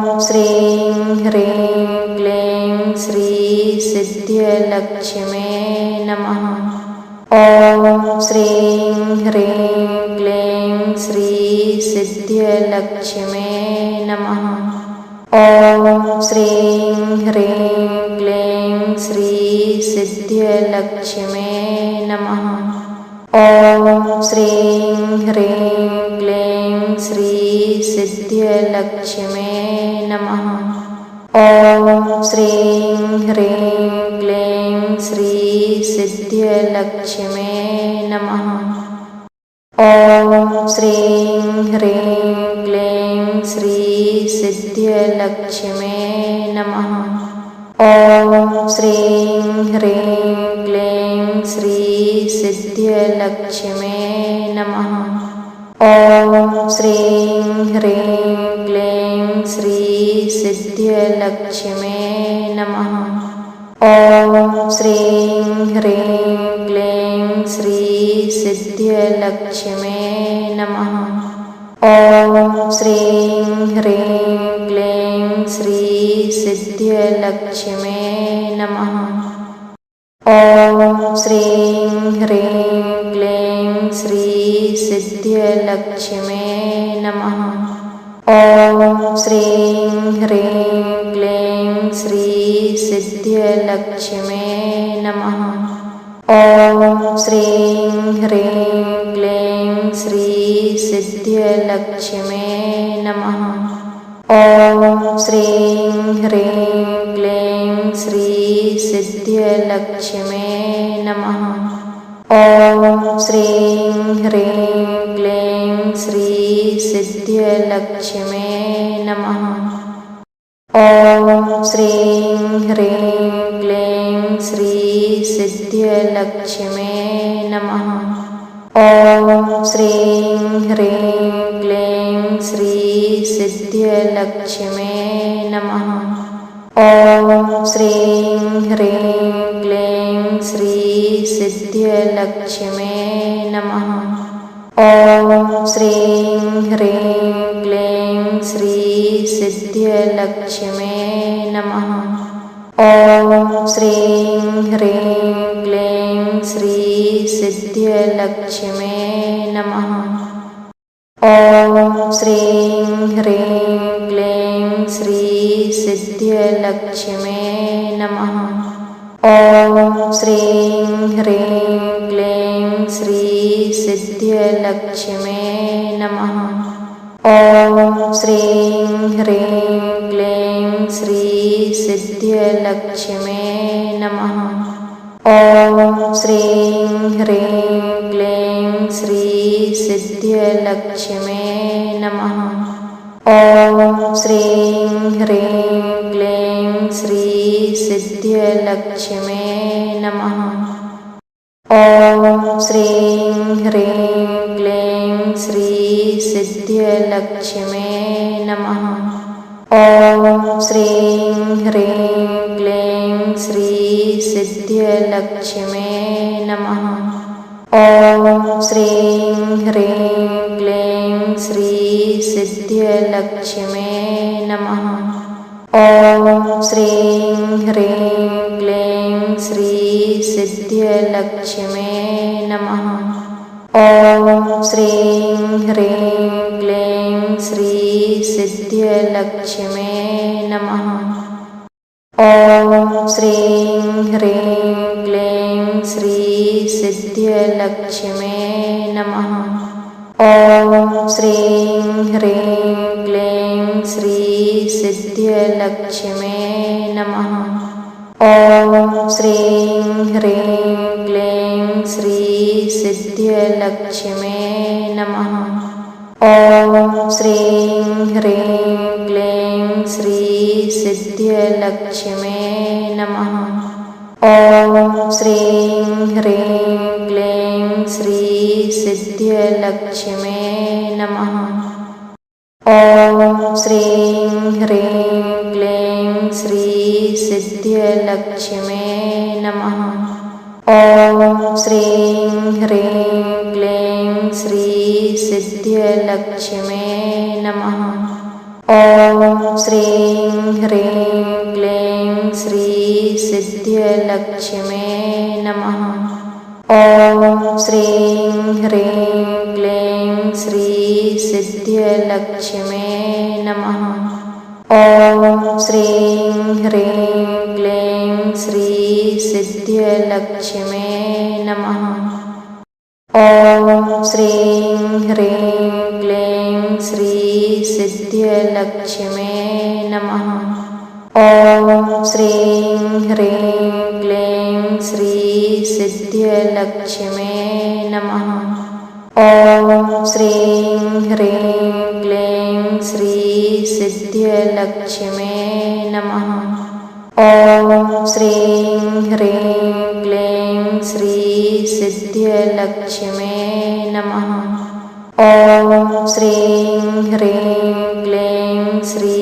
श्रीं ह्रीं क्लीं श्री सिद्ध्यलक्ष्म्यै नमः। ॐ श्रीं ह्रीं क्लीं श्री सिद्ध्यलक्ष्म्यै नमः। ॐ श्रीं ह्रीं क्लीं श्री सिद्ध्यलक्ष्म्यै नमः। ॐ श्रीं ह्रीं क्लीं श्री सिद्ध्यलक्ष्म्यै नमः। ॐ श्रीं ह्रीं क्लीं श्री सिद्ध्यलक्ष्म्यै नमः। ॐ श्रीं ह्रीं क्लीं श्री सिद्ध्यलक्ष्म्यै नमः। ॐ श्रीं ह्रीं क्लीं श्री सिद्ध्यलक्ष्म्यै नमः। ॐ श्रीं ह्रीं क्लीं श्री सिद्ध्यलक्ष्म्यै नमः। ॐ श्रीं ह्रीं क्लीं श्री सिद्ध्यलक्ष्म्यै नमः। ॐ श्रीं ह्रीं क्लीं श्री सिद्ध्यलक्ष्म्यै नमः। ॐ श्रीं ह्रीं क्लीं श्री सिद्ध्यलक्ष्म्यै नमः। ॐ श्रीं ह्रीं क्लीं श्री सिद्ध्यलक्ष्म्यै नमः। ॐ श्रीं ह्रीं क्लीं श्री सिद्ध्यलक्ष्म्यै नमः। ॐ श्रीं ह्रीं क्लीं श्री सिद्ध्यलक्ष्म्यै नमः। ॐ श्रीं ह्रीं क्लीं श्री सिद्ध्यलक्ष्म्यै नमः। ॐ श्रीं ह्रीं क्लीं श्री सिद्ध्यलक्ष्म्यै नमः। ॐ श्रीं ह्रीं क्लीं श्री सिद्ध्यलक्ष्म्यै नमः। ॐ श्रीं ह्रीं क्लीं श्री सिद्ध्यलक्ष्म्यै नमः। ॐ श्रीं ह्रीं क्लीं श्री सिद्ध्यलक्ष्म्यै नमः। ॐ श्रीं ह्रीं क्लीं श्री सिद्ध्यलक्ष्म्यै नमः। ॐ श्रीं ह्रीं क्लीं श्री सिद्ध्यलक्ष्म्यै नमः। ॐ श्रीं ह्रीं क्लीं श्री सिद्ध्यलक्ष्म्यै नमः। ॐ श्रीं ह्रीं क्लीं श्री सिद्ध्यलक्ष्म्यै नमः। ॐ श्रीं ह्रीं क्लीं श्री सिद्ध्यलक्ष्म्यै नमः। ॐ श्रीं ह्रीं क्लीं श्री सिद्ध्यलक्ष्म्यै नमः। ॐ श्रीं ह्रीं क्लीं श्री सिद्ध्यलक्ष्म्यै नमः। ॐ श्रीं ह्रीं क्लीं श्री सिद्ध्यलक्ष्म्यै नमः। ॐ श्रीं ह्रीं क्लीं श्री सिद्ध्यलक्ष्म्यै नमः। ॐ श्रीं ह्रीं क्लीं श्री सिद्ध्यलक्ष्म्यै नमः। ॐ श्रीं ह्रीं क्लीं श्री सिद्ध्यलक्ष्म्यै नमः। ॐ श्रीं ह्रीं क्लीं श्री सिद्ध्यलक्ष्म्यै नमः। ॐ श्रीं ह्रीं क्लीं श्री सिद्ध्यलक्ष्म्यै नमः। ॐ श्रीं ह्रीं क्लीं श्री सिद्ध्यलक्ष्म्यै नमः। ॐ श्रीं ह्रीं क्लीं श्री सिद्ध्यलक्ष्म्यै नमः। ॐ श्रीं ह्रीं क्लीं श्री सिद्ध्यलक्ष्म्यै नमः। ॐ श्रीं ह्रीं क्लीं श्री सिद्ध्यलक्ष्म्यै नमः। ॐ श्रीं ह्रीं क्लीं श्री सिद्ध्यलक्ष्म्यै नमः। ॐ श्रीं ह्रीं क्लीं श्री सिद्ध्यलक्ष्म्यै नमः। ॐ श्रीं ह्रीं क्लीं श्री सिद्ध्यलक्ष्म्यै नमः। ॐ श्रीं ह्रीं क्लीं श्री सिद्ध्यलक्ष्म्यै नमः। ॐ श्रीं ह्रीं क्लीं श्री सिद्ध्यलक्ष्म्यै नमः। ॐ श्रीं ह्रीं क्लीं श्री सिद्ध्यलक्ष्म्यै नमः। ॐ श्रीं ह्रीं क्लीं श्री सिद्ध्यलक्ष्म्यै नमः। ॐ श्रीं ह्रीं क्लीं श्री सिद्ध्यलक्ष्म्यै नमः। ॐ श्रीं ह्रीं क्लीं श्री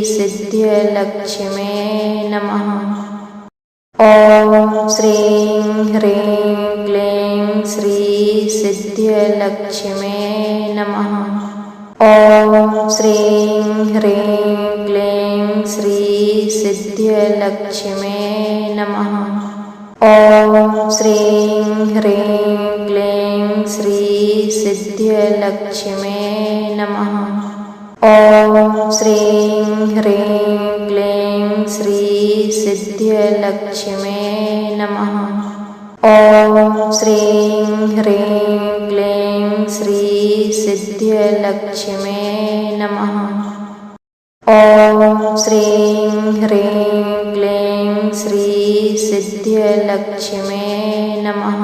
सिद्ध्यलक्ष्म्यै नमः। ॐ श्रीं ह्रीं क्लीं श्री सिद्ध्यलक्ष्म्यै नमः। ॐ श्रीं ह्रीं क्लीं श्री सिद्ध्यलक्ष्म्यै नमः। ॐ श्रीं ह्रीं क्लीं श्री सिद्ध्यलक्ष्म्यै नमः। ॐ श्रीं ह्रीं क्लीं श्री सिद्ध्यलक्ष्म्यै नमः। ॐ श्रीं ह्रीं क्लीं श्री सिद्ध्यलक्ष्म्यै नमः। ॐ श्रीं ह्रीं क्लीं श्री सिद्ध्यलक्ष्म्यै नमः।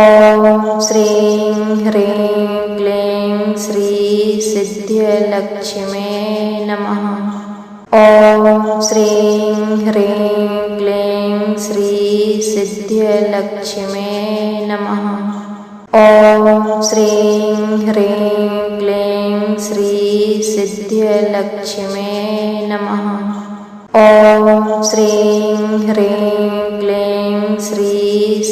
ॐ श्रीं ह्रीं क्लीं श्री सिद्ध्यलक्ष्म्यै नमः। ॐ श्रीं ह्रीं क्लीं श्री सिद्ध्यलक्ष्म्यै नमः। ॐ श्रीं ह्रीं क्लीं श्री सिद्ध्यलक्ष्म्यै नमः। ॐ श्रीं ह्रीं क्लीं श्री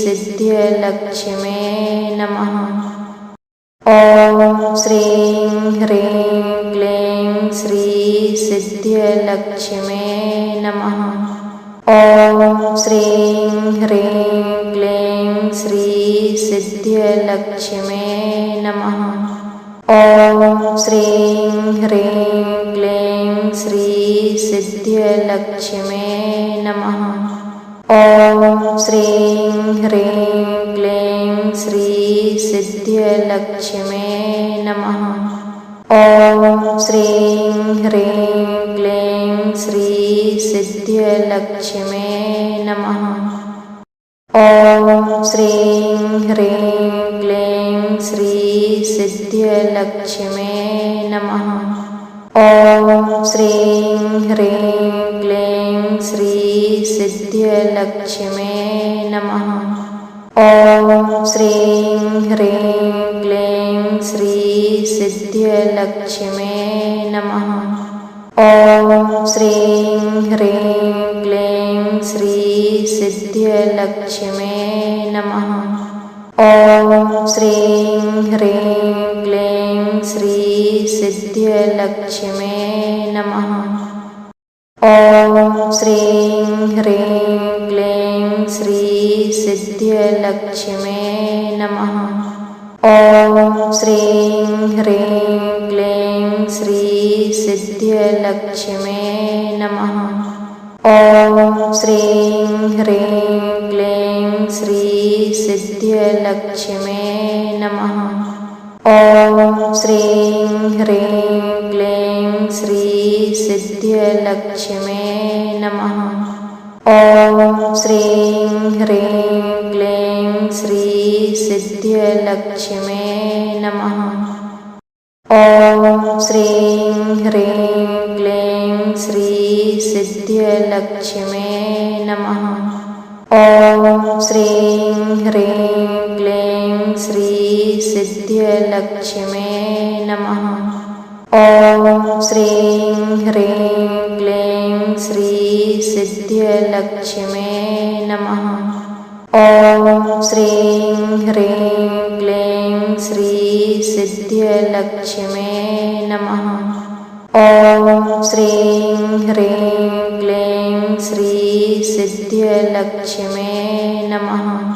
सिद्ध्यलक्ष्म्यै नमः। ॐ श्रीं ह्रीं क्लीं श्री सिद्ध्यलक्ष्म्यै नमः। ॐ श्रीं ह्रीं क्लीं श्री सिद्ध्यलक्ष्म्यै नमः। ॐ श्रीं ह्रीं क्लीं श्री सिद्ध्यलक्ष्म्यै नमः। ॐ श्रीं ह्रीं क्लीं श्री सिद्ध्यलक्ष्म्यै नमः। ॐ श्रीं ह्रीं क्लीं श्री सिद्ध्यलक्ष्म्यै नमः। ॐ श्रीं ह्रीं क्लीं श्री सिद्ध्यलक्ष्म्यै नमः। ॐ श्रीं ह्रीं क्लीं श्री सिद्ध्यलक्ष्म्यै नमः। ॐ श्रीं ह्रीं क्लीं श्री सिद्ध्यलक्ष्म्यै नमः। ॐ श्रीं ह्रीं क्लीं श्री सिद्ध्यलक्ष्म्यै नमः। ॐ श्रीं ह्रीं क्लीं श्री सिद्ध्यलक्ष्म्यै नमः। ॐ श्रीं ह्रीं क्लीं श्री सिद्ध्यलक्ष्म्यै नमः। ॐ श्रीं ह्रीं क्लीं श्री सिद्ध्यलक्ष्म्यै नमः। ॐ श्रीं ह्रीं क्लीं श्री सिद्ध्यलक्ष्म्यै नमः। ॐ श्रीं ह्रीं क्लीं श्री सिद्ध्यलक्ष्म्यै नमः। ॐ श्रीं ह्रीं क्लीं श्री सिद्ध्यलक्ष्म्यै नमः। ॐ श्रीं ह्रीं क्लीं श्री सिद्ध्यलक्ष्म्यै नमः। ॐ श्रीं ह्रीं क्लीं श्री सिद्ध्यलक्ष्म्यै नमः। ॐ श्रीं ह्रीं क्लीं श्री सिद्ध्यलक्ष्म्यै नमः। ॐ श्रीं ह्रीं क्लीं श्री सिद्ध्यलक्ष्म्यै नमः। ॐ श्रीं ह्रीं क्लीं श्री सिद्ध्यलक्ष्म्यै नमः।